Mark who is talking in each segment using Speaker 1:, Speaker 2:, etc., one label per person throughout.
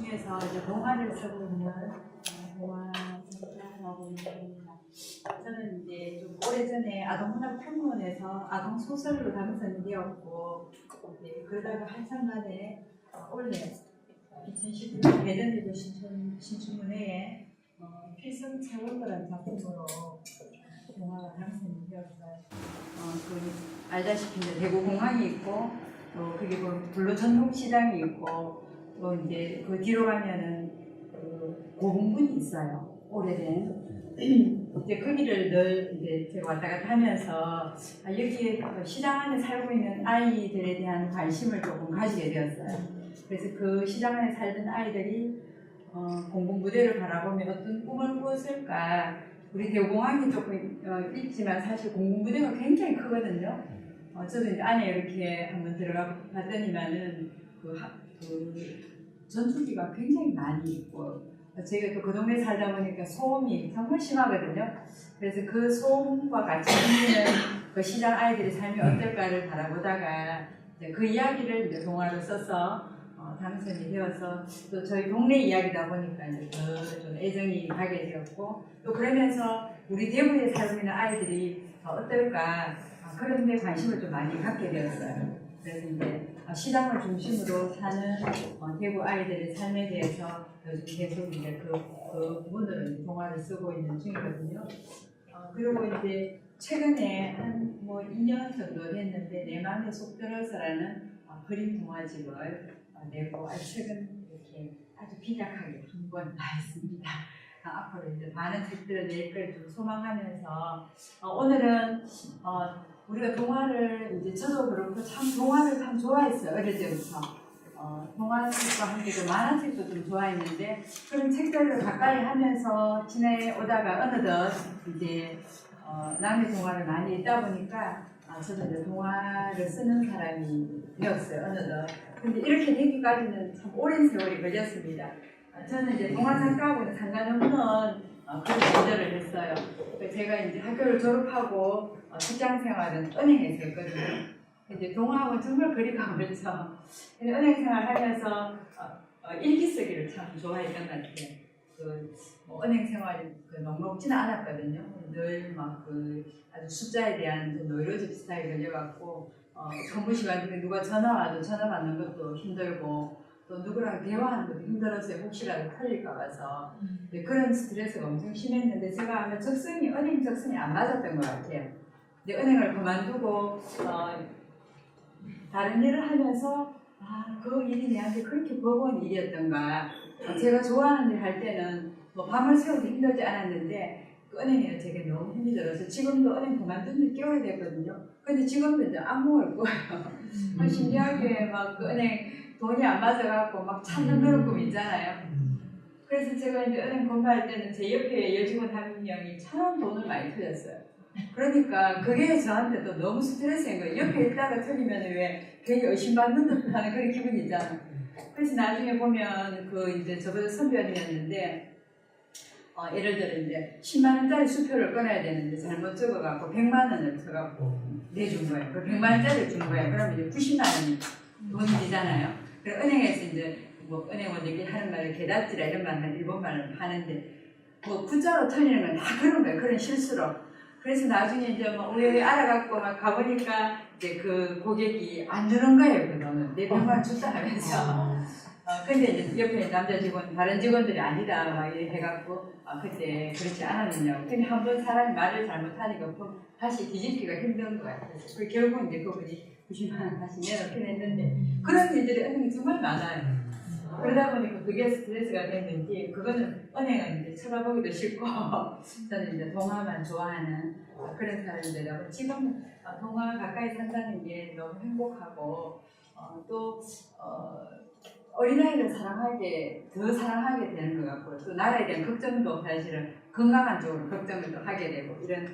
Speaker 1: 중에서 이제 동화를 쓰고 있는 동화 작가라고 있습니다. 저는 이제 좀 오래전에 아동문학평론에서 아동 소설로 당선이 되었고, 그러다가 한참 만에 올해 2019년 대전대교 신춘문회에 필성 채원거라는 작품으로 동화가 당선이 되었어요. 알다시피 이제 대구공항이 있고, 또 그게 불로 전통시장이 있고, 또 이제 그 뒤로 가면은 그 고궁분이 있어요. 오래된. 이제 거기를 늘 이제 제가 왔다 갔다 하면서 여기에 시장 안에 살고 있는 아이들에 대한 관심을 조금 가지게 되었어요. 그래서 그 시장 안에 살던 아이들이 공군부대를 바라보며 어떤 꿈을 꾸었을까. 우리 대구공항이 조금 있지만 사실 공군부대가 굉장히 크거든요. 저도 이제 안에 이렇게 한번 들어가 봤더니만은 그 전투기가 굉장히 많이 있고, 제가 또 그 동네 살다 보니까 소음이 정말 심하거든요. 그래서 그 소음과 같이 있는 그 시장 아이들의 삶이 어떨까를 바라보다가 이제 그 이야기를 이제 동화로 써서 당선이 되어서, 또 저희 동네 이야기다 보니까 이제 더 좀 애정이 가게 되었고, 또 그러면서 우리 대구에 살고 있는 아이들이 어떨까 그런 데 관심을 좀 많이 갖게 되었어요. 그래서 이제 시장을 중심으로 사는 대구 아이들의 삶에 대해서 요즘 계속 이제 그 부분으로 동화를 쓰고 있는 중이거든요. 그리고 이제 최근에 한 2년 정도 됐는데 내 맘에 속 들어서라는 그림 동화집을 내고 최근 이렇게 아주 빈약하게 한 권 나왔습니다. 앞으로 이제 많은 책들을 낼 걸 좀 소망하면서 오늘은 우리가 동화를 이제 저도 그렇고 참 동화를 참 좋아했어요. 어릴 때부터 동화책과 함께 그 만화책도 좀 좋아했는데, 그런 책들을 가까이 하면서 지내오다가 어느덧 이제 남의 동화를 많이 읽다 보니까 저도 이제 동화를 쓰는 사람이 되었어요. 어느덧. 근데 이렇게 되기까지는 참 오랜 세월이 걸렸습니다. 저는 이제 동화 작가하고는 상관없는 그런 전제를 했어요. 제가 이제 학교를 졸업하고 직장 생활은 은행에서 했거든요. 이제 동화하고는 정말 거리가 멀죠. 은행 생활하면서 일기 쓰기를 참 좋아했던 것 같아요. 은행 생활이 녹록지는 않았거든요. 늘 막 아주 숫자에 대한 노이로제 비슷하게 걸려갖고 근무 시간 중에 누가 전화 와도 전화 받는 것도 힘들고, 또 누구랑 대화하는 것도 힘들어서 혹시라도 틀릴까 봐서 그런 스트레스가 엄청 심했는데, 제가 아마 은행 적성이 안 맞았던 것 같아요. 근데 은행을 그만두고 다른 일을 하면서 그 일이 내한테 그렇게 버거운 일이었던가. 제가 좋아하는 일 할 때는 밤을 새워도 힘들지 않았는데, 그 은행이 제게 너무 힘이 들어서 지금도 은행 그만둔 지 깨워야 되거든요. 근데 지금도 이제 악몽을 꿔요. 신기하게 막 그 은행 돈이 안 맞아갖고 막 찾는 그런 꿈 있잖아요. 그래서 제가 이제 은행 근무할 때는 제 옆에 여직원 한 명이 참 돈을 많이 틀렸어요. 그러니까 그게 저한테 또 너무 스트레스인 거예요. 옆에 있다가 틀리면 왜 괜히 의심받는 듯한 그런 기분이 있잖아요. 그래서 나중에 보면 이제 저보다 선배님이었는데, 예를 들어 이제 10만 원짜리 수표를 꺼내야 되는데 잘못 적어갖고 100만 원을 써갖고 내준 거예요. 그 100만 원짜리를 준 거예요. 그러면 이제 90만 원이 돈이 되잖아요. 그래서 은행에서 이제 은행원들이 하는 말을 개다지라 이런 말은 일본말을 하는데, 구자로 틀리는 건 다 그런 거예요. 그런 실수로. 그래서 나중에 이제 우연히 알아갖고 막 가보니까 이제 그 고객이 안 주는 거예요. 그 돈은 내 100만 원 줬다 하면서. 근데 이제 옆에 남자 직원, 다른 직원들이 아니다 막 이렇게 해갖고 그때 그렇지 않았느냐고. 근데 한번 사람이 말을 잘못하니까 다시 뒤집기가 힘든 거야. 그래서 결국 이제 그분이 90만 원 다시 내놓긴 했는데, 그런 일들이 은행에 정말 많아요. 그러다 보니까 그게 스트레스가 됐는지, 그거는 은행은 이제 쳐다보기도 싫고 저는 이제 동화만 좋아하는 그런 사람이 되다 보니 지금은 동화 가까이 산다는 게 너무 행복하고, 또 어린아이를 더 사랑하게 되는 것 같고, 또 나라에 대한 걱정도 사실은 건강한 쪽으로 걱정을 또 하게 되고, 이런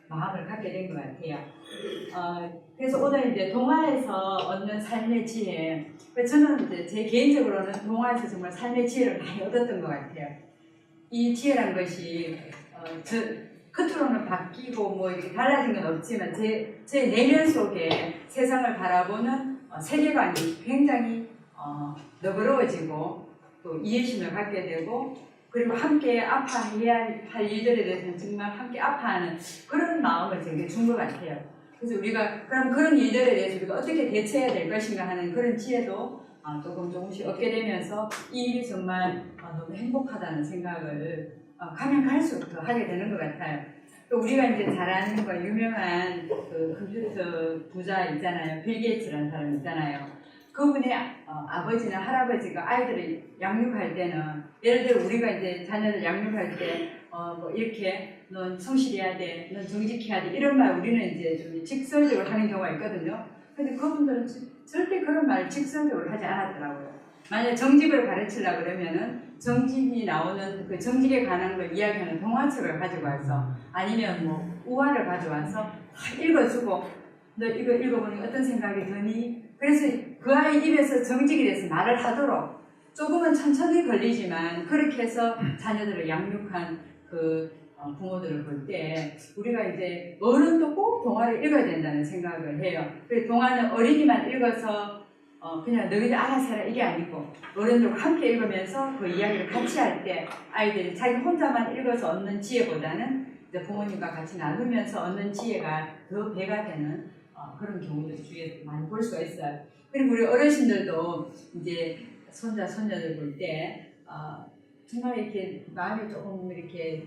Speaker 1: 마음을 갖게 된 것 같아요. 그래서 오늘 이제 동화에서 얻는 삶의 지혜, 저는 이제 제 개인적으로는 동화에서 정말 삶의 지혜를 많이 얻었던 것 같아요. 이 지혜란 것이 겉으로는 바뀌고 이렇게 달라진 건 없지만 제 내면 속에 세상을 바라보는 세계관이 굉장히 너그러워지고, 또 이해심을 갖게 되고 그리고 함께 아파해야 할 일들에 대해서는 정말 함께 아파하는 그런 마음을 제게 준 것 같아요. 그래서 우리가 그럼 그런 일들에 대해서 우리가 어떻게 대처해야 될 것인가 하는 그런 지혜도 조금씩 얻게 되면서 이 일이 정말 너무 행복하다는 생각을 가면 갈수록 더 하게 되는 것 같아요. 또 우리가 이제 잘 아는 거 유명한 그 컴퓨터 부자 있잖아요. 빌 게이츠라는 사람 있잖아요. 그분의 아버지나 할아버지가 아이들을 양육할 때는 예를 들어 우리가 이제 자녀를 양육할 때 뭐 이렇게 넌 성실해야 돼, 넌 정직해야 돼 이런 말 우리는 이제 좀 직설적으로 하는 경우가 있거든요. 근데 그분들은 절대 그런 말을 직설적으로 하지 않았더라고요. 만약 정직을 가르치려고 그러면은 정직이 나오는 그 정직에 관한 걸 이야기하는 동화책을 가지고 와서 아니면 뭐 우화를 가져와서 다 읽어주고 너 이거 읽어보니 어떤 생각이 드니? 그래서 그 아이 입에서 정직에 대해서 말을 하도록 조금은 천천히 걸리지만 그렇게 해서 자녀들을 양육한 그 부모들을 볼 때 우리가 이제 어른도 꼭 동화를 읽어야 된다는 생각을 해요. 그래서 동화는 어린이만 읽어서 그냥 너희들 알아서 해라 이게 아니고 어른들과 함께 읽으면서 그 이야기를 같이 할 때 아이들이 자기 혼자만 읽어서 얻는 지혜보다는 이제 부모님과 같이 나누면서 얻는 지혜가 더 배가 되는 그런 경우도 주위에 많이 볼 수가 있어요. 그리고 우리 어르신들도 이제 손자, 손녀들 볼 때 정말 이렇게 마음이 조금 이렇게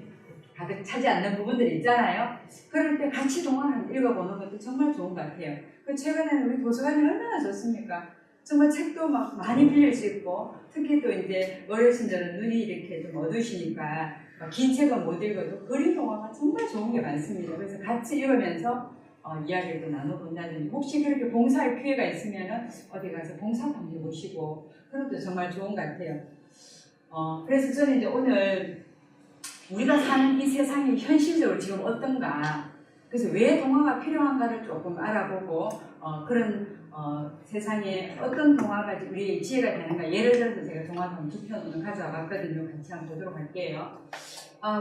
Speaker 1: 가득 차지 않는 부분들이 있잖아요. 그럴 때 같이 동화를 읽어보는 것도 정말 좋은 것 같아요. 그 최근에는 우리 도서관이 얼마나 좋습니까? 정말 책도 막 많이 빌릴 수 있고 특히 또 이제 어르신들은 눈이 이렇게 좀 어두우시니까 긴 책은 못 읽어도 그림 동화가 정말 좋은 게 많습니다. 그래서 같이 읽으면서 이야기를 또 나눠본다든지 혹시 그렇게 봉사할 기회가 있으면 어디 가서 봉사도 한번 해보시고 그런 것도 정말 좋은 것 같아요. 그래서 저는 이제 오늘 우리가 사는 이 세상이 현실적으로 지금 어떤가 그래서 왜 동화가 필요한가를 조금 알아보고 그런 세상에 어떤 동화가 우리의 지혜가 되는가 예를 들어서 제가 동화 두 편을 가져와 봤거든요. 같이 한번 보도록 할게요.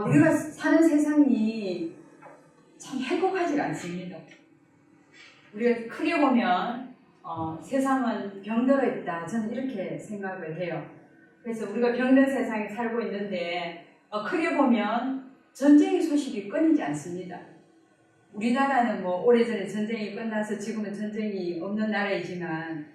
Speaker 1: 우리가 사는 세상이 참 행복하지가 않습니다. 우리가 크게 보면 세상은 병들어 있다. 저는 이렇게 생각을 해요. 그래서 우리가 병든 세상에 살고 있는데 크게 보면 전쟁의 소식이 끊이지 않습니다. 우리나라는 뭐 오래전에 전쟁이 끝나서 지금은 전쟁이 없는 나라이지만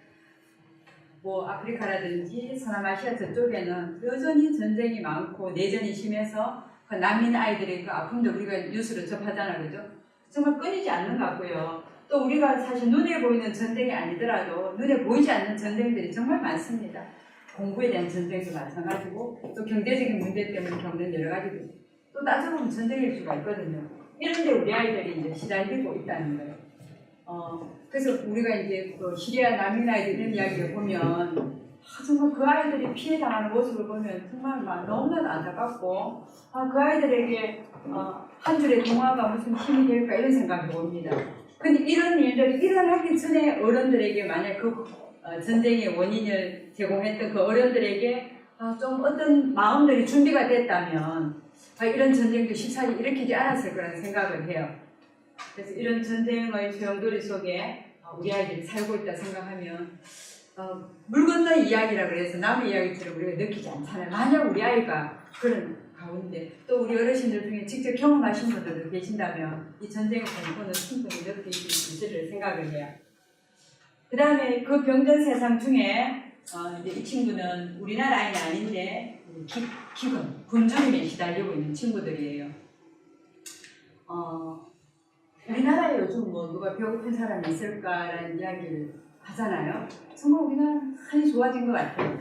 Speaker 1: 뭐 아프리카라든지 서남아시아 저쪽에는 여전히 전쟁이 많고 내전이 심해서 그 난민 아이들의 그 아픔도 우리가 뉴스로 접하잖아요. 그죠? 정말 끊이지 않는 것 같고요. 또 우리가 사실 눈에 보이는 전쟁이 아니더라도 눈에 보이지 않는 전쟁들이 정말 많습니다. 공부에 대한 전쟁도 마찬가지고 또 경제적인 문제 때문에 겪는 여러 가지도 또 따져보면 전쟁일 수가 있거든요. 이런데 우리 아이들이 이제 시달리고 있다는 거예요. 그래서 우리가 이제 그 시리아 난민 아이들 이런 이야기를 보면 정말 그 아이들이 피해 당하는 모습을 보면 정말 막 너무나도 안타깝고 그 아이들에게 한 줄의 동화가 무슨 힘이 될까 이런 생각을 해봅니다. 근데 이런 일들이 일어나기 전에 어른들에게 만약 그 전쟁의 원인을 제공했던 그 어른들에게 좀 어떤 마음들이 준비가 됐다면 이런 전쟁도 쉽사리 일으키지 않았을 거라는 생각을 해요. 그래서 이런 전쟁의 소용돌이 속에 우리 아이들이 살고 있다 생각하면 물 건너 이야기라 그래서 남의 이야기처럼 우리가 느끼지 않잖아요. 만약 우리 아이가 그런 가운데 또 우리 어르신들 중에 직접 경험하신 분들도 계신다면 이 전쟁의 공포는 충분히 느끼실 수 있을 생각을 해요. 그 다음에 그 병든 세상 중에 이제 이 친구는 우리나라 아이는 아닌데 기근, 굶주림에 시달리고 있는 친구들이에요. 우리나라에 요즘 뭐 누가 배고픈 사람이 있을까라는 이야기를 하잖아요. 정말 우리나라는 많이 좋아진 것 같아요.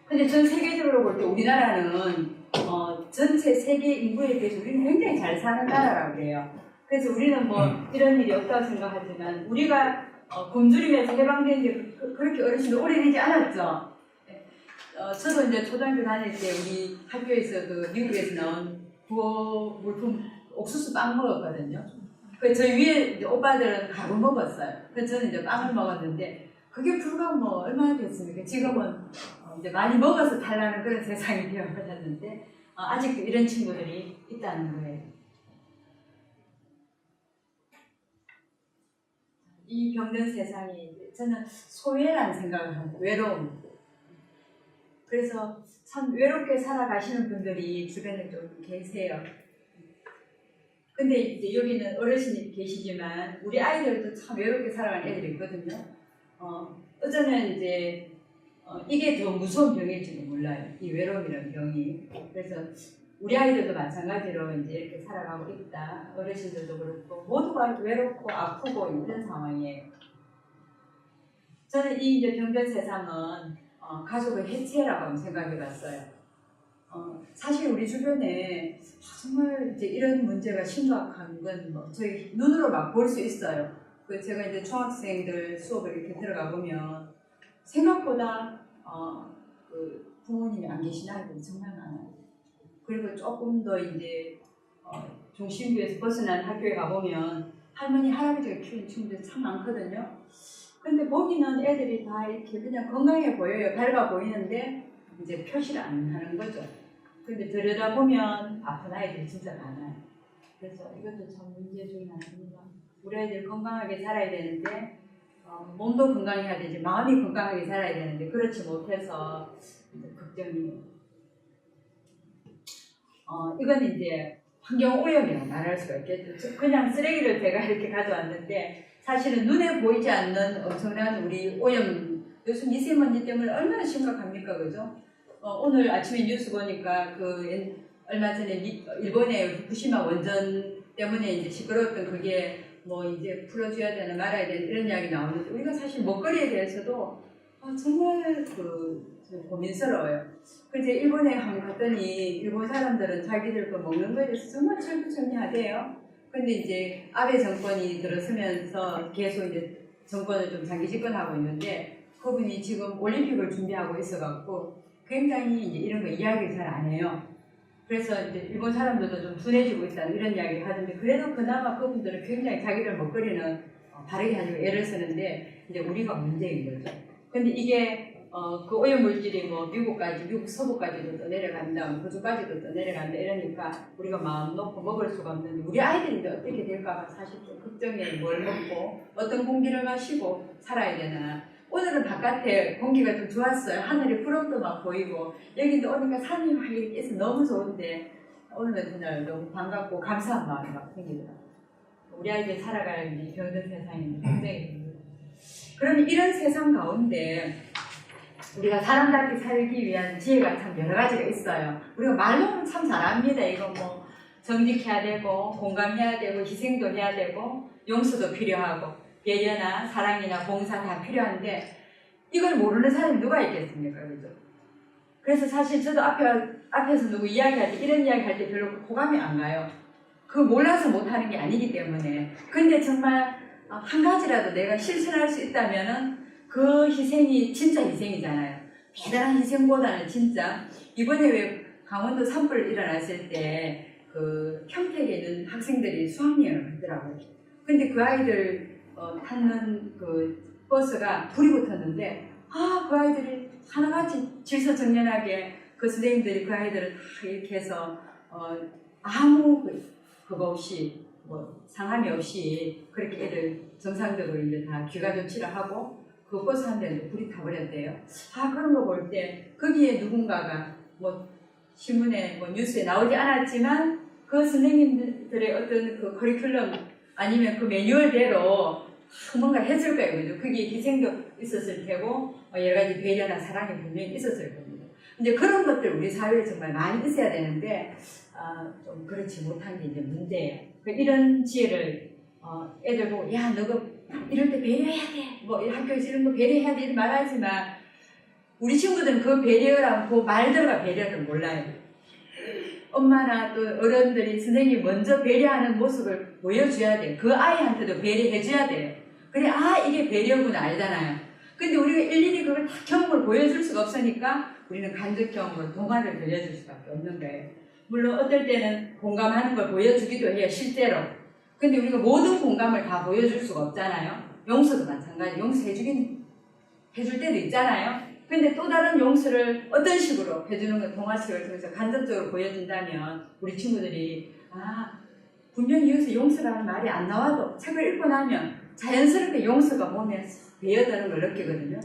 Speaker 1: 근데 전 세계적으로 볼 때 우리나라는 전체 세계 인구에 비해서 우리는 굉장히 잘 사는 나라라고 그래요. 그래서 우리는 뭐 이런 일이 없다고 생각하지만 우리가 굶주림에서 해방된 게 그렇게 어르신들 오래되지 않았죠. 저도 이제 초등학교 다닐 때 우리 학교에서 그 미국에서 나온 구호 물품 옥수수 빵 먹었거든요. 그 저희 위에 이제 오빠들은 가루 먹었어요. 그래서 저는 이제 빵을 먹었는데 그게 불과 뭐 얼마나 됐습니까? 지금은 이제 많이 먹어서 달라는 그런 세상이 되어버렸는데 아직도 이런 친구들이 있다는 거예요. 이 병든 세상이 저는 소외라는 생각을 합니다. 외로움. 그래서 참 외롭게 살아가시는 분들이 주변에 좀 계세요. 근데 이제 여기는 어르신이 계시지만 우리 아이들도 참 외롭게 살아가는 애들이 있거든요. 어쩌면 이제 이게 더 무서운 병일지도 몰라요. 이 외로움이라는 병이. 그래서 우리 아이들도 마찬가지로 이제 이렇게 살아가고 있다. 어르신들도 그렇고 모두가 외롭고 아프고 이런 상황이에요. 저는 이 이제 병든 세상은 가족의 해체라고 생각해봤어요. 사실 우리 주변에 정말 이제 이런 문제가 심각한 건 뭐 저희 눈으로 막 볼 수 있어요. 그 제가 이제 중학생들 수업을 이렇게 들어가 보면 생각보다 그 부모님이 안 계신 아이들이 정말 많아요. 그리고 조금 더 이제 중심부에서 벗어난 학교에 가보면 할머니, 할아버지가 키우는 친구들이 참 많거든요. 근데 보기는 애들이 다 이렇게 그냥 건강해 보여요. 밝아 보이는데 이제 표시를 안 하는 거죠. 근데 들여다보면 아픈 아이들이 진짜 많아요. 그래서 이것도 참 문제 중에 하나입니다. 우리 아이들 건강하게 살아야 되는데 몸도 건강해야 되지 마음이 건강하게 살아야 되는데 그렇지 못해서 걱정이에요. 이건 이제 환경오염이라고 말할 수가 있겠죠. 그냥 쓰레기를 제가 이렇게 가져왔는데 사실은 눈에 보이지 않는 엄청난 우리 오염, 요즘 미세먼지 때문에 얼마나 심각합니까, 그죠? 오늘 아침에 뉴스 보니까 얼마 전에 일본의 후쿠시마 원전 때문에 이제 시끄러웠던 그게 뭐 이제 풀어줘야 되나 말아야 되나 이런 이야기 나오는데 우리가 사실 먹거리에 대해서도 정말 고민스러워요. 그래서 일본에 한번 갔더니 일본 사람들은 자기들 그 먹는 거에 대해서 정말 철두철미하대요. 근데 이제 아베 정권이 들어서면서 계속 이제 정권을 좀 장기 집권하고 있는데 그분이 지금 올림픽을 준비하고 있어갖고 굉장히 이제 이런 거 이야기를 잘 안 해요. 그래서 이제 일본 사람들도 좀 둔해지고 있다는 이런 이야기를 하던데 그래도 그나마 그분들은 굉장히 자기들 먹거리는 다르게 하려고 애를 쓰는데 이제 우리가 문제인 거죠. 근데 이게 그 오염물질이 뭐 미국 서부까지도 또 내려간다, 호주까지도 또 내려간다 이러니까 우리가 마음 놓고 먹을 수가 없는데 우리 아이들이 이제 어떻게 될까봐 사실 좀 걱정해. 뭘 먹고 어떤 공기를 마시고 살아야 되나. 오늘은 바깥에 공기가 좀 좋았어요. 하늘에 구름도 막 보이고 여기도 오니까 산이 막 이렇게 있어 너무 좋은데 오늘은 정말 너무 반갑고 감사한 마음이 막 생기더라고요. 우리 아이들이 살아갈 이 병든 세상이 굉장히 힘들어요. 그럼 이런 세상 가운데 우리가 사람답게 살기 위한 지혜가 참 여러 가지가 있어요. 우리가 말로는 참 잘합니다. 이거 뭐 정직해야 되고 공감해야 되고 희생도 해야 되고 용서도 필요하고 배려나 사랑이나 봉사 다 필요한데 이걸 모르는 사람이 누가 있겠습니까? 그죠? 그래서 사실 저도 앞에서 누구 이야기할 때 이런 이야기 할 때 별로 호감이 안 가요. 그거 몰라서 못하는 게 아니기 때문에. 근데 정말 한 가지라도 내가 실천할 수 있다면은 그 희생이 진짜 희생이잖아요. 대단한 희생보다는 진짜 이번에 왜 강원도 산불 일어났을 때 그 평택에 있는 학생들이 수학여행을 하더라고요. 근데 그 아이들 타는 그 버스가 불이 붙었는데 그 아이들이 하나같이 질서정연하게 그 선생님들이 그 아이들을 다 이렇게 해서 아무 그거 없이 뭐 상함이 없이 그렇게 애들 정상적으로 이제 다 귀가 조치를 하고 그 버스 한 대는 불이 타버렸대요. 그런 거 볼 때 거기에 누군가가 뭐 신문에 뭐 뉴스에 나오지 않았지만 그 선생님들의 어떤 그 커리큘럼 아니면 그 매뉴얼대로 뭔가 해줄 거예요. 그죠? 그게 희생도 있었을 테고 여러 가지 배려나 사랑이 분명히 있었을 겁니다. 이제 그런 것들 우리 사회에 정말 많이 있어야 되는데 좀 그렇지 못한 게 이제 문제예요. 이런 지혜를 애들 보고 야 너가 이럴 때 배려해야 돼. 뭐 학교에서 이런 거 배려해야 돼. 이런 말하지만 우리 친구들은 그 배려랑 그 말들과 배려를 몰라요. 엄마나 또 어른들이 선생님이 먼저 배려하는 모습을 보여줘야 돼요. 그 아이한테도 배려해줘야 돼요. 그래 이게 배려구나 알잖아요. 근데 우리가 일일이 그걸 다 경험을 보여줄 수가 없으니까 우리는 간접 경험으로 동화를 들려줄 수밖에 없는 거예요. 물론 어떨 때는 공감하는 걸 보여주기도 해요. 실제로. 근데 우리가 모든 공감을 다 보여줄 수가 없잖아요. 용서도 마찬가지. 해줄 때도 있잖아요. 근데 또 다른 용서를 어떤 식으로 해주는 거 동화책을 통해서 간접적으로 보여준다면 우리 친구들이 분명히 여기서 용서라는 말이 안 나와도 책을 읽고 나면 자연스럽게 용서가 몸에 배어드는 걸 느끼거든요.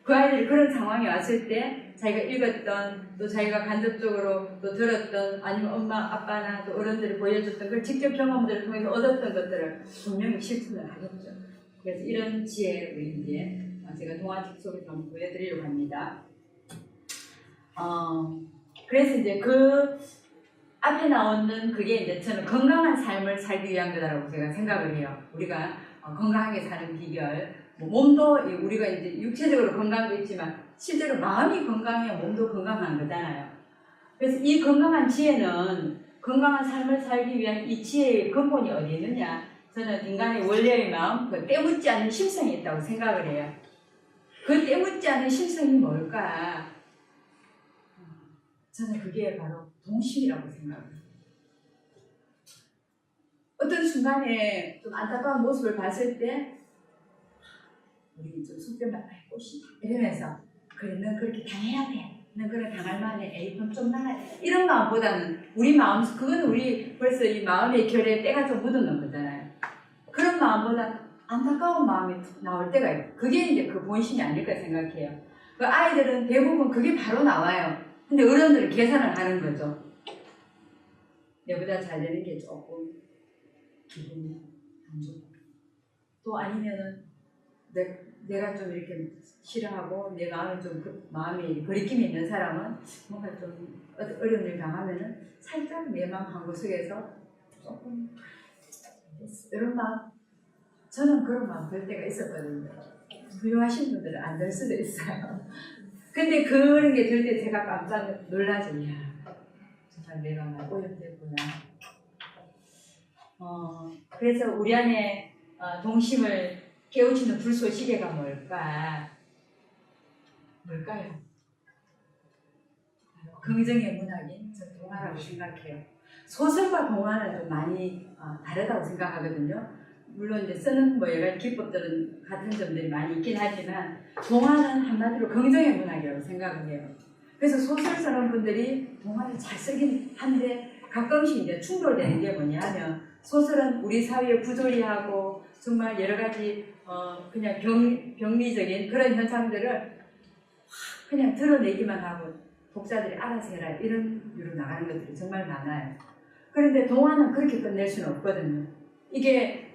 Speaker 1: 그 아이들이 그런 상황에 왔을 때 자기가 읽었던 또 자기가 간접적으로 또 들었던 아니면 엄마 아빠나 또 어른들이 보여줬던 그 직접 경험들을 통해서 얻었던 것들을 분명히 실천을 하겠죠. 그래서 이런 지혜를 이제 제가 동화책 속에서 한번 보여드리려고 합니다. 그래서 이제 그 앞에 나오는 그게 이제 저는 건강한 삶을 살기 위한 거다라고 제가 생각을 해요. 우리가 건강하게 사는 비결, 몸도 우리가 이제 육체적으로 건강도 있지만 실제로 마음이 건강해야 몸도 건강한 거잖아요. 그래서 이 건강한 지혜는 건강한 삶을 살기 위한 이 지혜의 근본이 어디 있느냐? 저는 인간의 원래의 마음, 그 때묻지 않는 심성이 있다고 생각을 해요. 그 때묻지 않은 심성이 뭘까? 저는 그게 바로 동심이라고 생각해요. 어떤 순간에 좀 안타까운 모습을 봤을 때 우리 좀 숙변만 꽃이 이러면서 그래 넌 그렇게 당해야 돼. 넌 그래 당할 만해. 에이 그럼 좀 나가. 이런 마음보다는 우리 마음 그건 우리 벌써 이 마음의 결에 때가 좀 묻어놓은 거잖아요. 그런 마음보다 안타까운 마음이 나올 때가 있고 그게 이제 그 본심이 아닐까 생각해요. 그 아이들은 대부분 그게 바로 나와요. 근데 어른들은 계산을 하는 거죠. 내보다 잘 되는 게 조금 기분이 안 좋고 또 아니면은 내가 좀 이렇게 싫어하고 내 마음이 좀 마음이 거리낌이 있는 사람은 뭔가 좀 어려움을 당하면은 살짝 내 마음 한 구석에서 조금 이런 마음 저는 그런 마음 들 때가 있었거든요. 훌륭하신 분들은 안 들 수도 있어요. 근데 그런 게 들 때 제가 깜짝 놀라죠. 이야, 정말 내가 막 오염됐구나. 그래서 우리 안에 동심을 깨우치는 불쏘시개가 뭘까요? 긍정의 문학인 저 동화라고 생각해요. 소설과 동화는 좀 많이 다르다고 생각하거든요. 물론 이제 쓰는 뭐 여러 가지 기법들은 같은 점들이 많이 있긴 하지만 동화는 한마디로 긍정의 문학이라고 생각을 해요. 그래서 소설 쓰는 분들이 동화를 잘 쓰긴 한데 가끔씩 이제 충돌되는 게 뭐냐면 소설은 우리 사회에 부조리하고 정말 여러 가지 그냥 병리적인 그런 현상들을 그냥 드러내기만 하고 독자들이 알아서 해라 이런 유로 나가는 것들이 정말 많아요. 그런데 동화는 그렇게 끝낼 수는 없거든요. 이게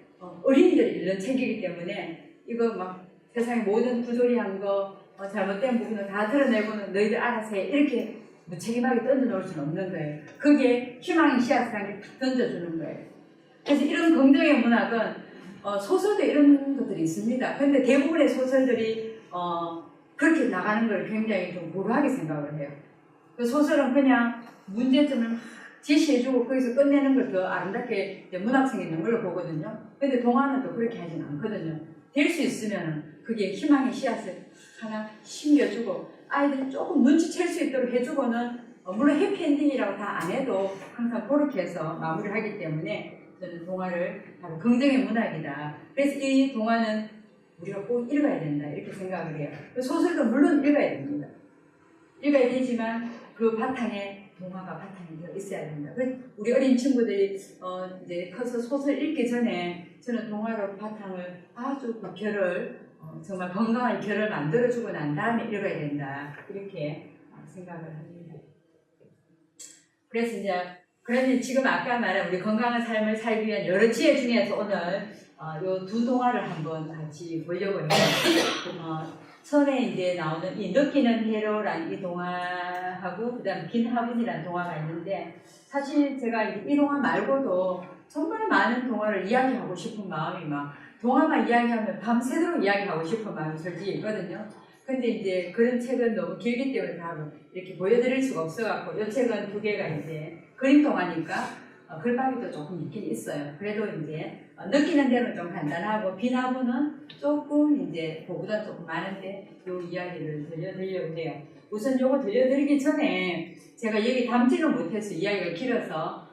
Speaker 1: 어린이들이 읽는 책이기 때문에 이거 막 세상의 모든 부조리한 거 잘못된 부분을 다 드러내고는 너희들 알아서 해 이렇게 무책임하게 던져놓을 수는 없는 거예요. 그게 희망의 씨앗을 던져주는 거예요. 그래서 이런 긍정의 문학은 소설도 이런 것들이 있습니다. 근데 대부분의 소설들이 그렇게 나가는 걸 굉장히 좀 고루하게 생각을 해요. 그 소설은 그냥 문제점을 제시해주고 거기서 끝내는 걸 더 아름답게 문학성이 있는 걸로 보거든요. 근데 동화는 또 그렇게 하진 않거든요. 될 수 있으면 그게 희망의 씨앗을 하나 심겨주고 아이들이 조금 눈치챌 수 있도록 해주고는 물론 해피엔딩이라고 다 안 해도 항상 그렇게 해서 마무리를 하기 때문에 저는 동화를 바로 긍정의 문학이다. 그래서 이 동화는 우리가 꼭 읽어야 된다 이렇게 생각을 해요. 소설도 물론 읽어야 됩니다. 읽어야 되지만 그 바탕에 동화가 바탕이 되어 있어야 된다. 그래서 우리 어린 친구들이 이제 커서 소설 읽기 전에 저는 동화로 바탕을 아주 그 결을 정말 건강한 결을 만들어주고 난 다음에 읽어야 된다 이렇게 생각을 합니다. 그래서 이제 그러면 지금 아까 말한 우리 건강한 삶을 살기 위한 여러 지혜 중에서 오늘 요 두 동화를 한번 같이 보려고 해요. 처음에 이제 나오는 이 느끼는 해로라는 이 동화하고 그다음 긴 화분이라는 동화가 있는데 사실 제가 이 동화 말고도 정말 많은 동화를 이야기하고 싶은 마음이 막 동화만 이야기하면 밤새도록 이야기하고 싶은 마음이 솔직히 있거든요. 근데 이제 그런 책은 너무 길기 때문에 다 이렇게 보여드릴 수가 없어갖고 이 책은 두 개가 이제 그림 동화니까 글바위도 조금 있긴 있어요. 그래도 이제 느끼는 대로는 좀 간단하고 비나무는 조금 이제 그보다 조금 많은데 요 이야기를 들려드리려고 해요. 우선 요거 들려드리기 전에 제가 여기 담지는 못해서 이야기가 길어서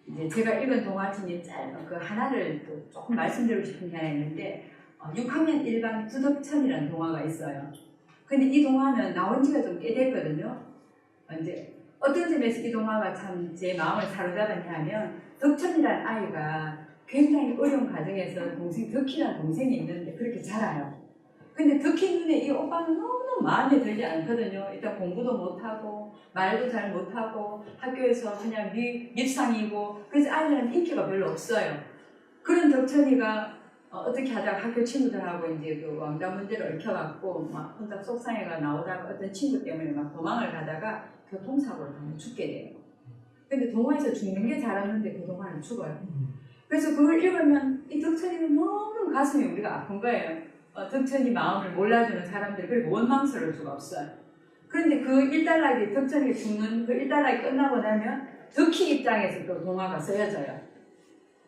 Speaker 1: 이제 제가 읽은 동화 중에 짧은 그 하나를 또 조금 말씀드리고 싶은 게 하나 있는데 6학년 1반 구덕천이라는 동화가 있어요. 근데 이 동화는 나온 지가 좀 꽤 됐거든요. 이제 어떤 점에서 이 동화가 참 제 마음을 사로잡았냐 하면 덕천이라는 아이가 굉장히 어려운 가정에서 덕희라는 동생이 있는데 그렇게 자라요. 근데 특히 눈에 이 오빠는 너무 마음에 들지 않거든요. 일단 공부도 못하고 말도 잘 못하고 학교에서 그냥 밉상이고 그래서 아이들한테 인기가 별로 없어요. 그런 덕천이가 어떻게 하다가 학교 친구들하고 이제 그 왕따 문제를 얽혀갖고 막 혼자 속상해가 나오다가 어떤 친구 때문에 막 도망을 가다가 교통사고를 당해 죽게 돼요. 근데 동화에서 죽는 게 잘하는데 그 동화는 죽어요. 그래서 그걸 읽으면 이 덕천이는 너무 가슴이 우리가 아픈 거예요. 덕천이 마음을 몰라주는 사람들 그리고 원망스러울 수가 없어요. 그런데 그 일단락이 덕천이가 죽는 그 일단락이 끝나고 나면 덕희 입장에서 또 동화가 쓰여져요.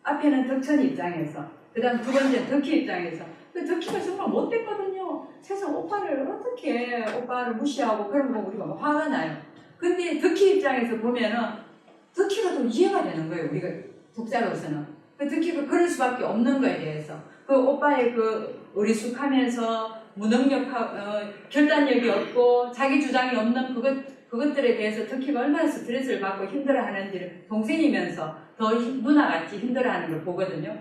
Speaker 1: 앞에는 덕천이 입장에서 그 다음 두 번째는 덕희 입장에서 그 덕희가 정말 못됐거든요. 세상 오빠를 어떻게 오빠를 무시하고 그런 거 우리가 막 화가 나요. 근데 덕희 입장에서 보면은 덕희가 좀 이해가 되는 거예요. 우리가 독자로서는 그 덕희가 그럴 수밖에 없는 거에 대해서 그 오빠의 그 어리숙하면서 무능력, 결단력이 없고 자기 주장이 없는 그것들에 대해서 덕희가 얼마나 스트레스를 받고 힘들어하는지를 동생이면서 더 누나같이 힘들어하는 걸 보거든요.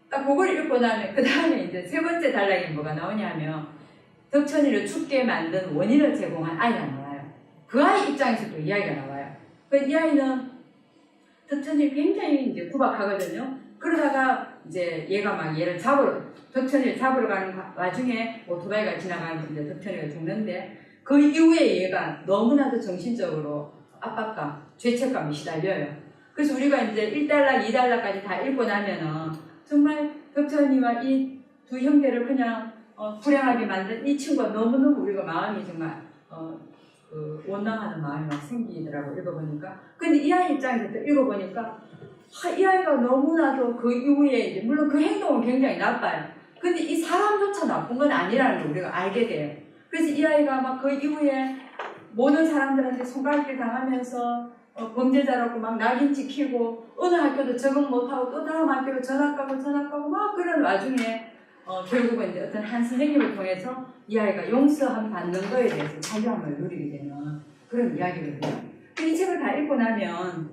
Speaker 1: 딱 그걸 읽고 나면 그 다음에 이제 세 번째 단락이 뭐가 나오냐면 덕천이를 죽게 만든 원인을 제공한 아이가 나와요. 그 아이 입장에서 또 이야기가 나와요. 그 이 아이는 덕천이를 굉장히 이제 구박하거든요. 그러다가 이제 얘가 막 얘를 덕천이를 잡으러 가는 와중에 오토바이가 지나가는데 덕천이가 죽는데 그 이후에 얘가 너무나도 정신적으로 압박감, 죄책감이 시달려요. 그래서 우리가 이제 1달락, 2달락까지 다 읽고 나면은 정말 덕천이와 이 두 형제를 그냥 불행하게 만든 이 친구가 너무너무 우리가 마음이 정말 원망하는 마음이 막 생기더라고 읽어보니까. 근데 이 아이 입장에서 읽어보니까 이 아이가 너무나도 그 이후에 이제 물론 그 행동은 굉장히 나빠요. 근데 이 사람조차 나쁜 건 아니라는 걸 우리가 알게 돼요. 그래서 이 아이가 막 그 이후에 모든 사람들한테 손가락질 당하면서 범죄자라고 막 낙인 찍히고 어느 학교도 적응 못하고 또 다음 학교로 전학 가고 막 그런 와중에 결국은 이제 어떤 한 선생님을 통해서 이 아이가 용서함 받는 거에 대해서 자유함을 누리게 되는 그런 이야기거든요. 이 책을 다 읽고 나면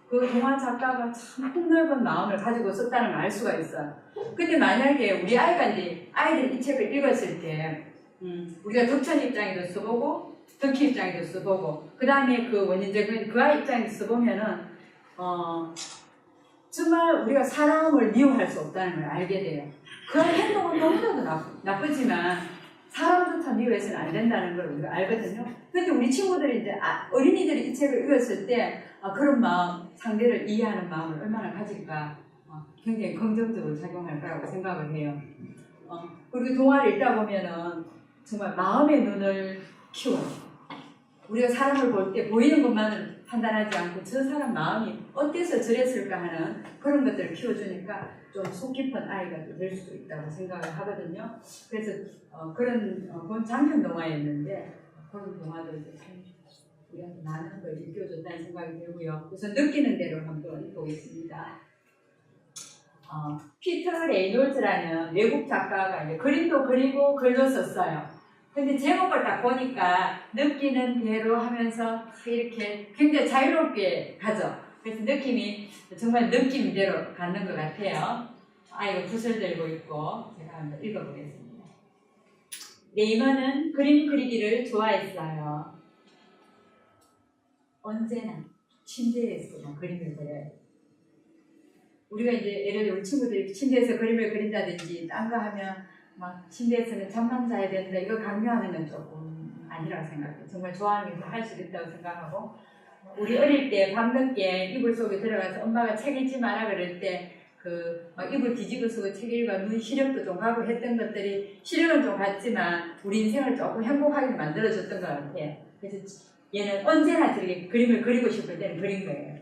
Speaker 1: 그 동화 작가가 참 폭넓은 마음을 가지고 썼다는 걸 알 수가 있어요. 근데 만약에 우리 아이가 이제 아이들이 이 책을 읽었을 때 우리가 덕천 입장에도 써보고 덕희 입장에도 써보고 그 다음에 그 원인제 그 아이 입장에서 써보면은 정말 우리가 사람을 미워할 수 없다는 걸 알게 돼요. 그 아이 행동은 너무나도 나쁘지만 사람조차 미워해서는 안 된다는 걸 우리가 알거든요. 근데 우리 친구들이 이제 어린이들이 이 책을 읽었을 때 그런 마음, 상대를 이해하는 마음을 얼마나 가질까 굉장히 긍정적으로 작용할 거라고 생각을 해요. 그리고 동화를 읽다 보면은 정말 마음의 눈을 키워요. 우리가 사람을 볼 때 보이는 것만을 판단하지 않고 저 사람 마음이 어때서 저랬을까 하는 그런 것들을 키워주니까 좀 속 깊은 아이가 될 수도 있다고 생각을 하거든요. 그래서 그건 장편 동화였는데 그런 동화도 이제 우리한테 많은 걸 일깨워줬다는 생각이 들고요. 우선 느끼는 대로 한번 읽어보겠습니다. 피터 레이놀즈라는 외국 작가가 이제 그림도 그리고 글도 썼어요. 근데 제목을 딱 보니까 느끼는 대로 하면서 이렇게 굉장히 자유롭게 가죠. 그래서 느낌이 정말 느낌대로 가는 것 같아요. 아이가 붓을 들고 있고 제가 한번 읽어보겠습니다. 레이먼은 그림 그리기를 좋아했어요. 언제나 침대에서 그림을 그려요. 우리가 이제 예를 들어 우리 친구들이 침대에서 그림을 그린다든지 딴 거 하면 막 침대에서는 잠만 자야 된다 이거 강요하는 건 조금 아니라고 생각해요. 정말 좋아하는 게 할 수 있다고 생각하고 우리 어릴 때 밤늦게 이불 속에 들어가서 엄마가 책 읽지 마라 그럴 때 막 이불 뒤집어 쓰고 책 읽어 눈 시력도 좀 가고 했던 것들이 시력은 좀 갔지만 우리 인생을 조금 행복하게 만들어줬던 것 같아요. 그래서 얘는 언제나 저렇게 그림을 그리고 싶을 때는 그린 거예요.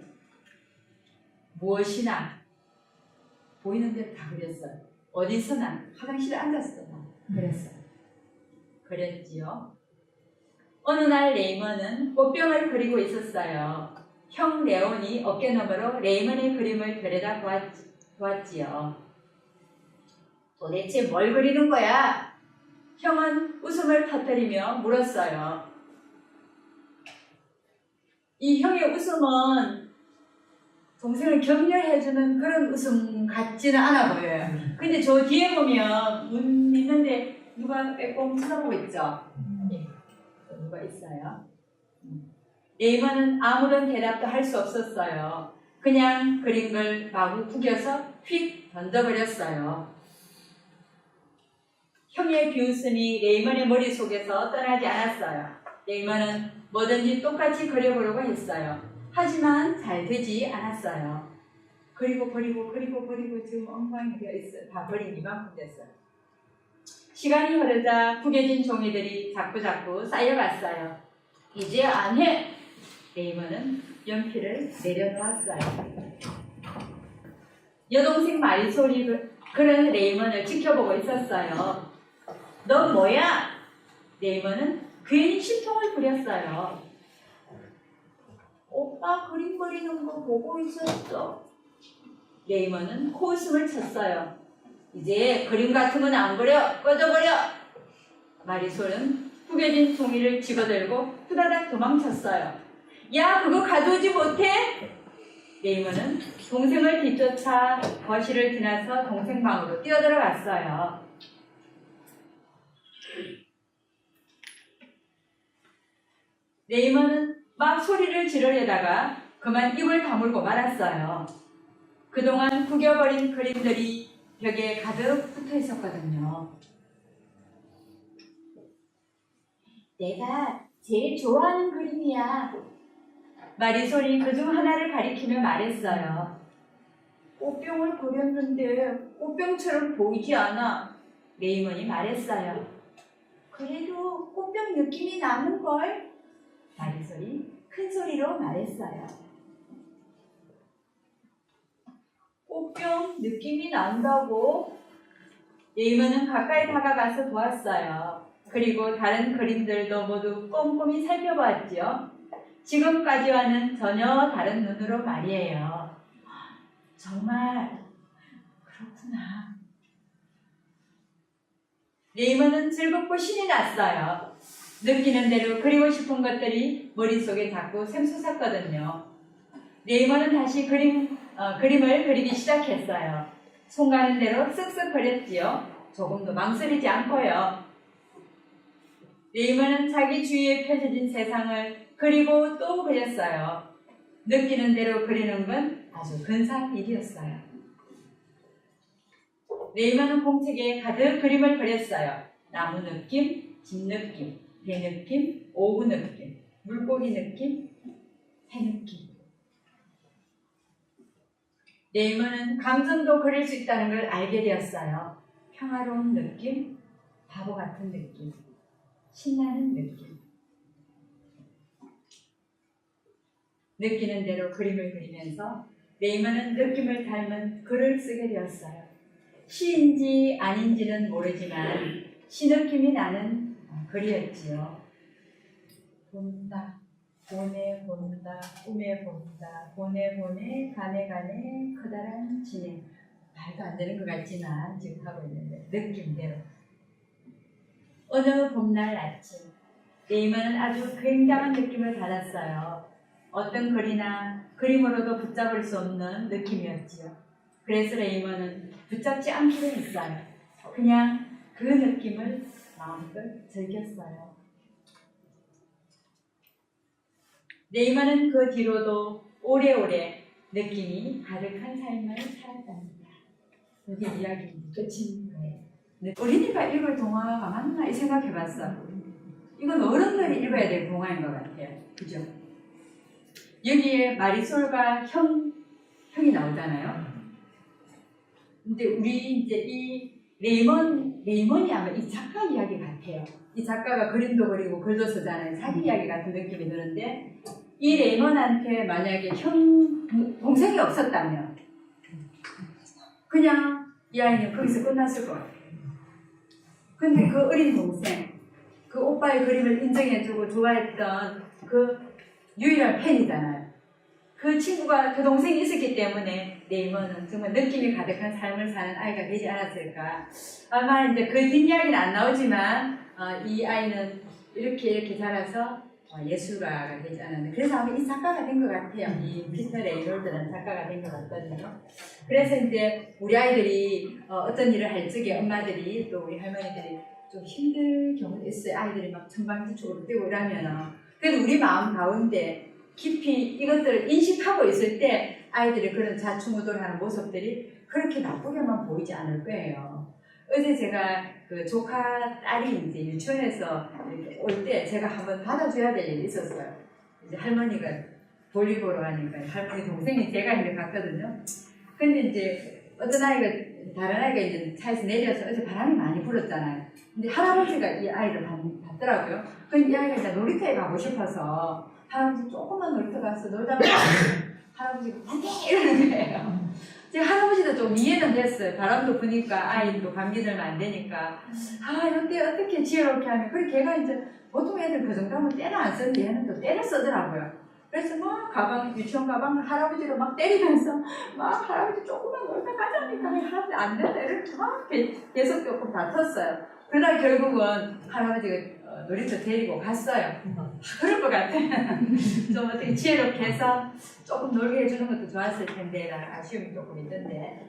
Speaker 1: 무엇이나 보이는 대로 다 그렸어요. 어디서나 화장실에 앉았어도 다 그렸어요. 그렸지요. 어느 날 레이먼은 꽃병을 그리고 있었어요. 형 레온이 어깨너머로 레이먼의 그림을 들여다 보았지요. 도대체 뭘 그리는 거야? 형은 웃음을 터뜨리며 물었어요. 이 형의 웃음은 동생을 격려해주는 그런 웃음 같지는 않아 보여요. 근데 저 뒤에 보면 문 있는데 누가 빼꼼 쳐다보고 있죠? 예. 누가 있어요? 레이먼은 아무런 대답도 할 수 없었어요. 그냥 그린 걸 마구 구겨서 휙 던져버렸어요. 형의 비웃음이 레이먼의 머릿속에서 떠나지 않았어요. 레이먼은 뭐든지 똑같이 그려보려고 했어요. 하지만 잘 되지 않았어요. 그리고 지금 엉망이 되어 있어요. 다 버린 이만큼 됐어요. 시간이 흐르자 구겨진 종이들이 자꾸자꾸 쌓여갔어요. 이제 안 해! 레이먼은 연필을 내려놓았어요. 여동생 마리솔이 그런 레이먼을 지켜보고 있었어요. 너 뭐야? 레이먼은 괜히 심통을 부렸어요. 오빠 그림 그리는 거 보고 있었어. 레이먼은 코웃음을 쳤어요. 이제 그림 같은 건 안 그려! 꺼져버려! 마리솔은 구겨진 종이를 집어들고 후다닥 도망쳤어요. 야, 그거 가져오지 못해? 레이먼은 동생을 뒤쫓아 거실을 지나서 동생 방으로 뛰어들어갔어요. 레이먼은 막 소리를 지르려다가 그만 입을 다물고 말았어요. 그동안 구겨버린 그림들이 벽에 가득 붙어 있었거든요. 내가 제일 좋아하는 그림이야. 마리솔이 그중 하나를 가리키며 말했어요. 꽃병을 그렸는데 꽃병처럼 보이지 않아. 레이먼이 말했어요. 그래도 꽃병 느낌이 나는걸. 마리솔이 큰 소리로 말했어요. 꽃병 느낌이 난다고? 레이먼은 가까이 다가가서 보았어요. 그리고 다른 그림들도 모두 꼼꼼히 살펴보았지요. 지금까지와는 전혀 다른 눈으로 말이에요. 정말 그렇구나. 레이먼은 즐겁고 신이 났어요. 느끼는 대로 그리고 싶은 것들이 머릿속에 자꾸 샘솟았거든요. 레이먼은 다시 그림을 그리기 시작했어요. 손 가는 대로 쓱쓱 그렸지요. 조금도 망설이지 않고요. 레이먼은 자기 주위에 펼쳐진 세상을 그리고 또 그렸어요. 느끼는 대로 그리는 건 아주 근사한 일이었어요. 레이먼은 공책에 가득 그림을 그렸어요. 나무 느낌, 집 느낌, 배 느낌, 오후 느낌, 물고기 느낌, 해 느낌. 레이먼은 감정도 그릴 수 있다는 걸 알게 되었어요. 평화로운 느낌, 바보 같은 느낌, 신나는 느낌. 느끼는 대로 그림을 그리면서 레이먼은 느낌을 닮은 글을 쓰게 되었어요. 시인지 아닌지는 모르지만 시느낌이 나는 글이었지요. 본다, 보내 본다, 꿈에 본다, 보내 가네 커다란 진행. 말도 안 되는 것 같지만 지금 하고 있는데 느낌대로. 어느 봄날 아침 레이먼은 아주 굉장한 느낌을 받았어요. 어떤 글이나 그림으로도 붙잡을 수 없는 느낌이었지요. 그래서 레이먼은 붙잡지 않기로 했어요. 그냥 그 느낌을 마음껏 즐겼어요. 레이먼은 그 뒤로도 오래오래 느낌이 가득한 삶을 살았답니다. 이게 이야기 끝인 거예요. 어린이가 읽을 동화가 맞나 이 생각해봤어. 이건 어른들이 읽어야 될 동화인 것 같아요. 그죠? 여기에 마리솔과 형이 나오잖아요. 근데 우리 이제 이 레이먼이 아마 이 작가 이야기 같아요. 이 작가가 그림도 그리고 글도 쓰잖아요. 자기 이야기 같은 느낌이 드는데 이 레이먼한테 만약에 동생이 없었다면 그냥 이 아이는 거기서 끝났을 것 같아요. 근데 그 어린 동생, 그 오빠의 그림을 인정해주고 좋아했던 그 유일한 팬이잖아요. 그 친구가, 그 동생이 있었기 때문에 레이먼은 정말 느낌이 가득한 삶을 사는 아이가 되지 않았을까. 아마 이제 그 뒷이야기는 안 나오지만 이 아이는 이렇게 자라서 예술가가 되지 않았나. 그래서 아마 이 작가가 된 것 같아요. 이 피터 레이놀드라는 작가가 된 것 같거든요. 그래서 이제 우리 아이들이 어떤 일을 할 적에 엄마들이 또 우리 할머니들이 좀 힘들 경우도 있어요. 아이들이 막 천방지축으로 뛰고 이러면. 그래도 우리 마음 가운데 깊이 이것들을 인식하고 있을 때 아이들이 그런 좌충우돌하는 모습들이 그렇게 나쁘게만 보이지 않을 거예요. 어제 제가 그 조카 딸이 이제 유치원에서 올 때 제가 한번 받아줘야 될 일이 있었어요. 이제 할머니가 볼일 보러 하니까 할머니 동생이 제가 이제 갔거든요. 근데 이제 어떤 아이가 다른 아이가 이제 차에서 내려서 어제 바람이 많이 불었잖아요. 근데 할아버지가 이 아이를 봤더라고요. 그럼 이 아이가 이제 놀이터에 가고 싶어서 할아버지 조금만 놀이터 가서 놀다 보니까 할아버지가 안돼 이러는 거예요. 제가 할아버지도 좀 이해는 됐어요. 바람도 부니까 아이도 감기 들면 안 되니까. 아 이때 어떻게 지혜롭게 하면 그리고 걔가 이제 보통 애들 그 정도 하면 때는 안 쓰는데 얘는 또 때를 쓰더라고요. 그래서 막 가방, 유치원 가방을 할아버지로 막 때리면서 막 할아버지 조금만 놀다 가자니까 할아버지 안 된다 이렇게 막 계속 조금 다퉜어요. 그러다 결국은 할아버지가 놀이터 데리고 갔어요. 그럴 것 같아. 좀 어떻게 지혜롭게 해서 조금 놀게 해주는 것도 좋았을 텐데 라는 아쉬움이 조금 있던데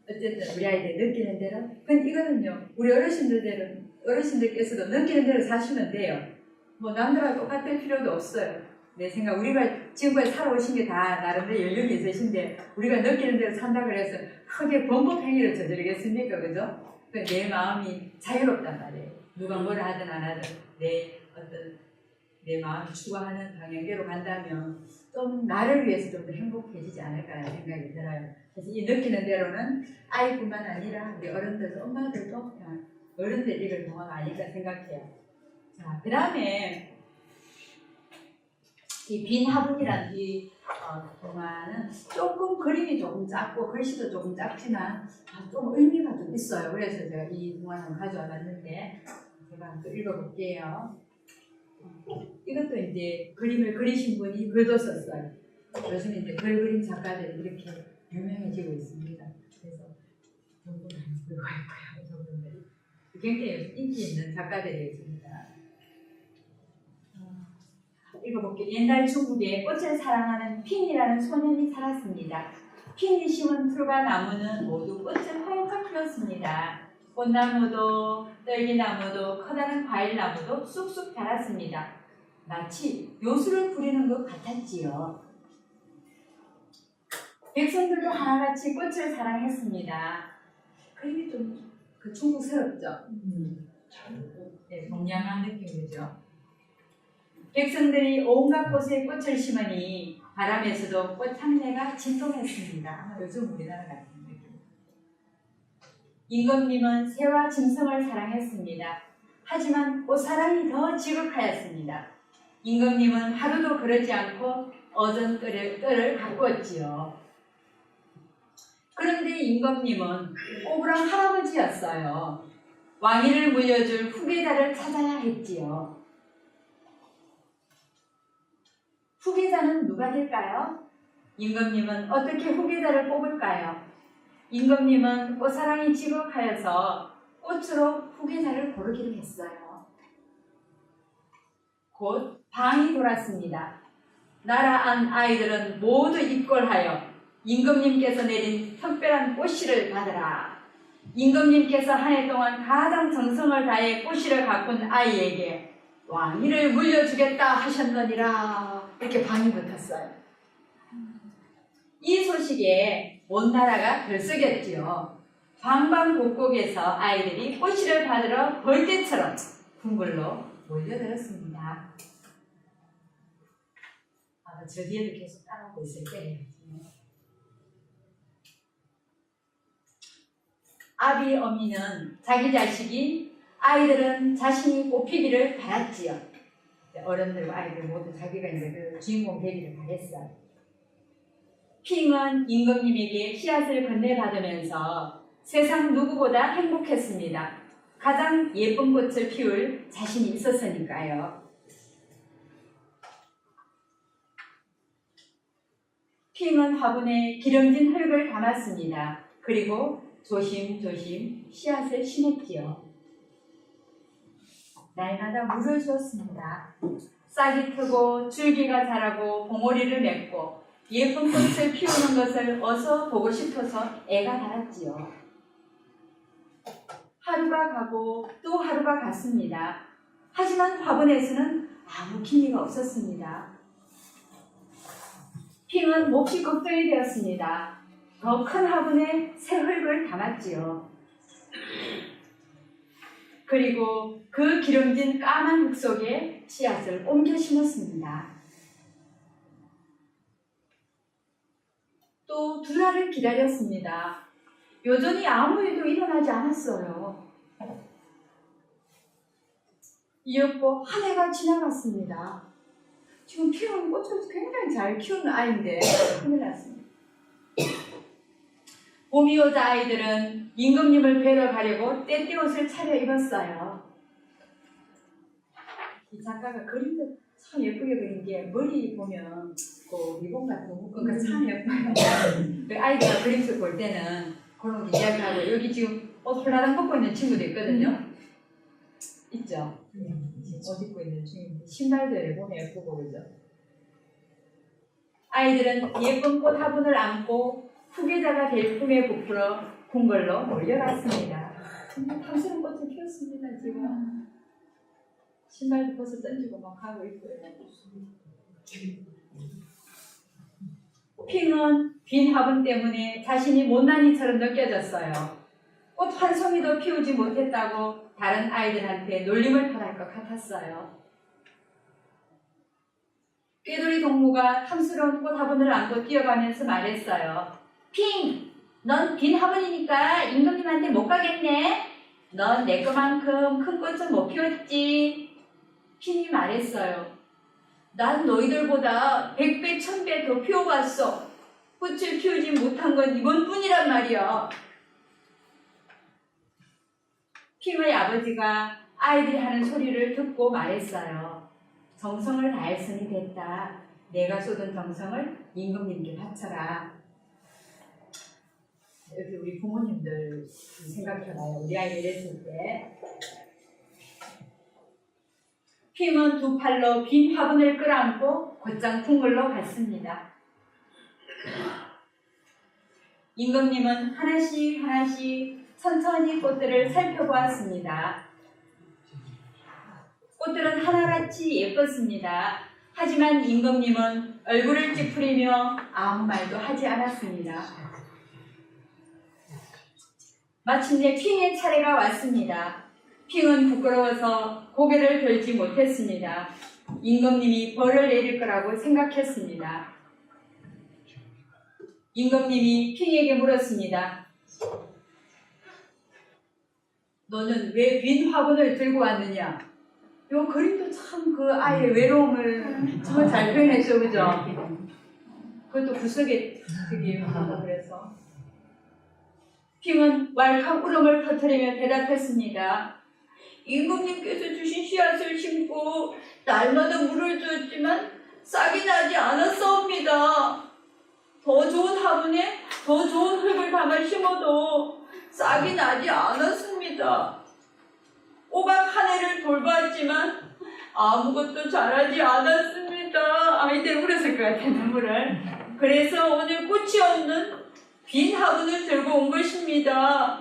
Speaker 1: 어쨌든 우리 아이들이 느끼는 대로 근데 이거는요 우리 어르신들께서도 느끼는 대로 사시면 돼요. 뭐 남들하고 똑같을 필요도 없어요. 내 생각 우리가 지금까지 살아오신 게 다 나름대로 연륜이 있으신데 우리가 느끼는 대로 산다 그래서 크게 범법 행위를 저지르겠습니까? 그죠? 내 마음이 자유롭단 말이에요. 누가 뭘 하든 안 하든 내 마음이 추구하는 방향대로 간다면 좀 나를 위해서 좀 더 행복해지지 않을까 하는 생각이 들어요. 그래서 이 느끼는 대로는 아이뿐만 아니라 우리 어른들도 엄마들도 그냥 어른들 읽을 동화가 아닐까 생각해요. 자, 그 다음에 이 빈 화분이라는 이 동화는 조금 그림이 조금 작고 글씨도 조금 작지만 좀 의미가 좀 있어요. 그래서 제가 이 동화를 가져와 봤는데 제가 한번 읽어볼게요. 이것도 이제 그림을 그리신 분이 글도 썼어요. 요즘 이제 글 그림 작가들이 이렇게 유명해지고 있습니다. 그래서 저분을 들고 갈 거예요. 저분들 굉장히 인기 있는 작가들이 있습니다. 읽어볼게요. 옛날 중국에 꽃을 사랑하는 핑이라는 소년이 살았습니다. 핑이 심은 풀과 나무는 모두 꽃을 활짝 피웠습니다. 꽃나무도 떨기나무도 커다란 과일나무도 쑥쑥 자랐습니다. 마치 요술을 부리는 것 같았지요. 백성들도 하나같이 꽃을 사랑했습니다. 그림이 좀 중국스럽죠? 네, 동양한 느낌이죠. 백성들이 온갖 곳에 꽃을 심으니 바람에서도 꽃 향내가 진동했습니다. 요즘 우리나라 같은 느낌. 임금님은 새와 짐승을 사랑했습니다. 하지만 꽃사랑이 더 지극하였습니다. 임금님은 하루도 그러지 않고 어전 뜰을 가꾸었지요. 그런데 임금님은 꼬부랑 할아버지였어요. 왕위를 물려줄 후계자를 찾아야 했지요. 후계자는 누가 될까요? 임금님은 어떻게 후계자를 뽑을까요? 임금님은 꽃사랑이 지극하여서 꽃으로 후계자를 고르기로 했어요. 곧 방이 돌았습니다. 나라 안 아이들은 모두 입궐하여 임금님께서 내린 특별한 꽃씨를 받으라. 임금님께서 한 해 동안 가장 정성을 다해 꽃씨를 가꾼 아이에게 왕위를 물려주겠다 하셨느니라. 이렇게 방이 붙었어요. 이 소식에 온 나라가 들썩였지요. 방방곡곡에서 아이들이 꽃씨를 받으러 벌떼처럼 궁궐로 몰려들었습니다. 저 뒤에도 계속 따라오고 있을 때예요. 아비 어미는 자기 자식이 아이들은 자신이 뽑히기를 바랐지요. 어른들과 아이들 모두 자기가 이제 그 주인공 되기를 바랬어요. 핑은 임금님에게 씨앗을 건네받으면서 세상 누구보다 행복했습니다. 가장 예쁜 꽃을 피울 자신이 있었으니까요. 핑은 화분에 기름진 흙을 담았습니다. 그리고 조심조심 씨앗을 심었지요. 날마다 물을 주었습니다. 싹이 트고 줄기가 자라고 봉오리를 맺고 예쁜 꽃을 피우는 것을 어서 보고 싶어서 애가 달았지요. 하루가 가고 또 하루가 갔습니다. 하지만 화분에서는 아무 기미가 없었습니다. 핑은 몹시 걱정이 되었습니다. 더 큰 화분에 새 흙을 담았지요. 그리고 그 기름진 까만 흙 속에 씨앗을 옮겨 심었습니다. 또 2날을 기다렸습니다. 여전히 아무 일도 일어나지 않았어요. 이윽고 한 해가 지나갔습니다. 지금 키우는 꽃을 굉장히 잘 키우는 아이인데 큰일 났습니다. 봄이 오자 아이들은 임금님을 뵈러 가려고 떼띠옷을 차려 입었어요. 이 작가가 그림도 참 예쁘게 그린 게 머리 보면 그 리본 같은 거 묶은 거 참 예뻐요. 아이가 그림책 볼 때는 그런 거 이야기하고 여기 지금 옷 홀라당 벗고 있는 친구도 있거든요. 있죠? 옷 입고 있는 친구. 신발도 예쁘고 예쁘고 그죠? 아이들은 예쁜 꽃 화분을 안고 후계자가 될 꿈에 부풀어 궁궐로 몰려갔습니다. 탐스러운 꽃을 피웠습니다 지금. 신발도 벗어 던지고 막 하고 있고요. 핑은 빈 화분 때문에 자신이 못난이처럼 느껴졌어요. 꽃 한 송이도 피우지 못했다고 다른 아이들한테 놀림을 당할 것 같았어요. 꾀돌이 동무가 탐스러운 꽃 화분을 안고 뛰어가면서 말했어요. 핑! 넌 빈 화분이니까 임금님한테 못 가겠네? 넌 내 거만큼 큰 꽃은 못 피웠지? 핑이 말했어요. 난 너희들보다 100배, 1000배 더 피워봤어. 꽃을 피우지 못한 건 이번뿐이란 말이야. 핑의 아버지가 아이들이 하는 소리를 듣고 말했어요. 정성을 다했으니 됐다. 내가 쏟은 정성을 임금님께 바쳐라. 여기 우리 부모님들 생각해봐요. 우리 아이가 이랬을 때. 핑은 2 팔로 빈 화분을 끌어안고 곧장 궁궐로 갔습니다. 임금님은 하나씩 하나씩 천천히 꽃들을 살펴보았습니다. 꽃들은 하나같이 예뻤습니다. 하지만 임금님은 얼굴을 찌푸리며 아무 말도 하지 않았습니다. 마침내 핑의 차례가 왔습니다. 핑은 부끄러워서 고개를 들지 못했습니다. 임금님이 벌을 내릴 거라고 생각했습니다. 임금님이 핑에게 물었습니다. 너는 왜 빈 화분을 들고 왔느냐? 이 그림도 참 그 아이의 외로움을 정말 잘 표현했죠, 그죠? 그것도 구석에 되게 하고 그래서. 핑은 왈칵 울음을 터뜨리며 대답했습니다. 임금님께서 주신 씨앗을 심고 날마다 물을 주었지만 싹이 나지 않았사옵니다. 더 좋은 화분에 더 좋은 흙을 담아 심어도 싹이 나지 않았습니다. 꼬박 한 해를 돌봤지만 아무것도 자라지 않았습니다. 아이들 울었을 것 같아요, 눈물을. 그래서 오늘 꽃이 없는 빈 화분을 들고 온 것입니다.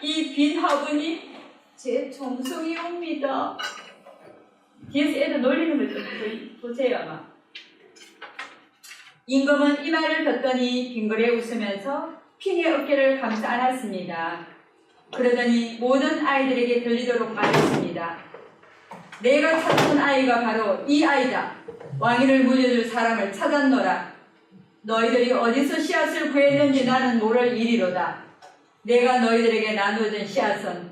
Speaker 1: 이 빈 화분이 제 정성이옵니다. 뒤에서 애들 놀리는 걸 좀 보세요, 아마. 임금은 이 말을 듣더니 빙그레 웃으면서 핑의 어깨를 감싸 안았습니다. 그러더니 모든 아이들에게 들리도록 말했습니다. 내가 찾은 아이가 바로 이 아이다. 왕위를 물려줄 사람을 찾았노라. 너희들이 어디서 씨앗을 구했는지 나는 모를 일이로다. 내가 너희들에게 나누어준 씨앗은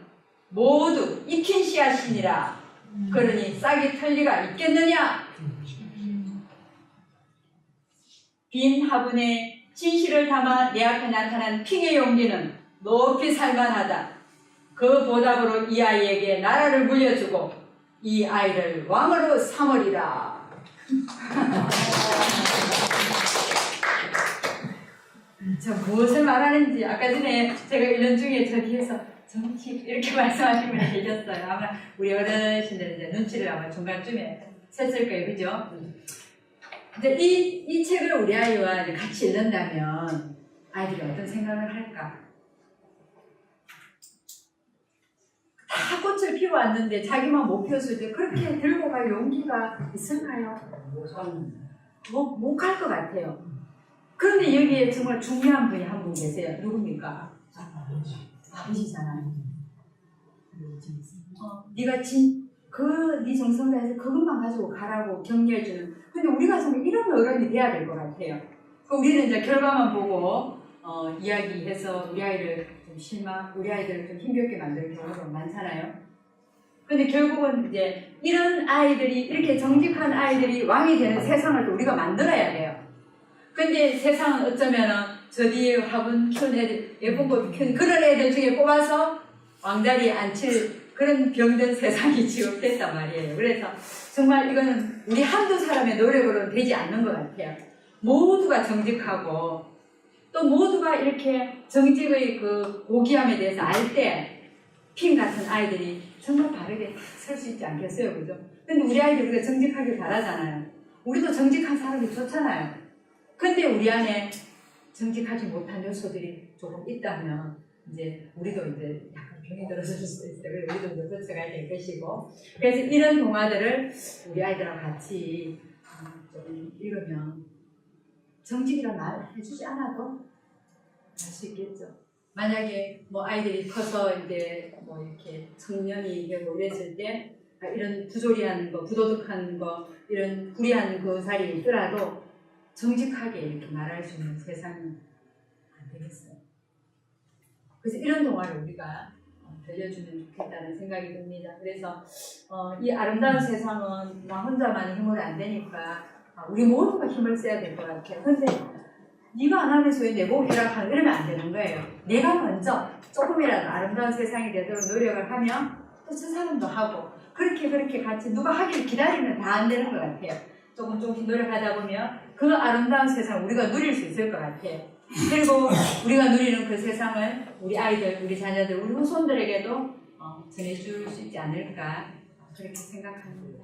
Speaker 1: 모두 익힌 씨앗이니라. 그러니 싹이 틀 리가 있겠느냐? 빈 화분에 진실을 담아 내 앞에 나타난 핑의 용기는 높이 살만하다. 그 보답으로 이 아이에게 나라를 물려주고 이 아이를 왕으로 삼으리라. 저 무엇을 말하는지 아까 전에 제가 1년 중에 저 뒤에서 정치 이렇게 말씀하신 분이 계셨어요. 아마 우리 어르신들 이제 눈치를 아마 중간쯤에 챘을 거예요, 그죠? 이제 이 책을 우리 아이와 이제 같이 읽는다면 아이들이 어떤 생각을 할까? 꽃을 피워왔는데 자기만 못 피웠을 때 그렇게 들고 갈 용기가 있을까요? 못 갈 것 같아요. 그런데 여기에 정말 중요한 분이 한 분 계세요. 누굽니까? 아버지잖아요. 네가 네 정성 다해서 그것만 가지고 가라고 격려해주는. 근데 우리가 정말 이런 어른이 돼야 될 것 같아요. 우리는 이제 결과만 보고 이야기해서 우리 아이를 우리 아이들을 좀 힘겹게 만드는 경우가 많잖아요. 근데 결국은 이제 이런 아이들이, 이렇게 정직한 아이들이 왕이 되는 세상을 또 우리가 만들어야 돼요. 근데 세상은 어쩌면은 저 뒤에 화분 키운 애들, 예쁜 꽃 키운 그런 애들 중에 뽑아서 왕자리에 앉힐 그런 병든 세상이 지금 됐단 말이에요. 그래서 정말 이거는 우리 한두 사람의 노력으로는 되지 않는 것 같아요. 모두가 정직하고 또 모두가 이렇게 정직의 그 고귀함에 대해서 알 때 핀 같은 아이들이 정말 바르게 설 수 있지 않겠어요, 그죠? 근데 우리 아이들 우리가 정직하길 바라잖아요. 우리도 정직한 사람이 좋잖아요. 근데 우리 안에 정직하지 못한 요소들이 조금 있다면 이제 우리도 이제 약간 병이 들어질 수 있어요. 그래서 우리도 이제 고쳐가야 될 것이고. 그래서 이런 동화들을 우리 아이들하고 같이 좀 읽으면 정직이라는 말 해주지 않아도 알 수 있겠죠. 만약에 뭐 아이들이 커서 이제 뭐 이렇게 청년이 되고 이랬을 때 이런 부조리한 거, 부도덕한 거, 이런 불의한 그 자리에 있더라도 정직하게 이렇게 말할 수 있는 세상은 안 되겠어요. 그래서 이런 동화를 우리가 들려주면 좋겠다는 생각이 듭니다. 그래서 이 아름다운 세상은 나 혼자만 힘으로 안 되니까 우리 모두가 힘을 써야 될 것 같아요. 근데 네가 안 하면서 왜 내보고 해라 이러면 안 되는 거예요. 내가 먼저 조금이라도 아름다운 세상이 되도록 노력을 하면 또 저 사람도 하고 그렇게 같이 누가 하길 기다리면 다 안 되는 것 같아요. 조금씩 노력하다 보면 그 아름다운 세상 우리가 누릴 수 있을 것 같아요. 그리고 우리가 누리는 그 세상을 우리 아이들, 우리 자녀들, 우리 후손들에게도 전해줄 수 있지 않을까 그렇게 생각합니다.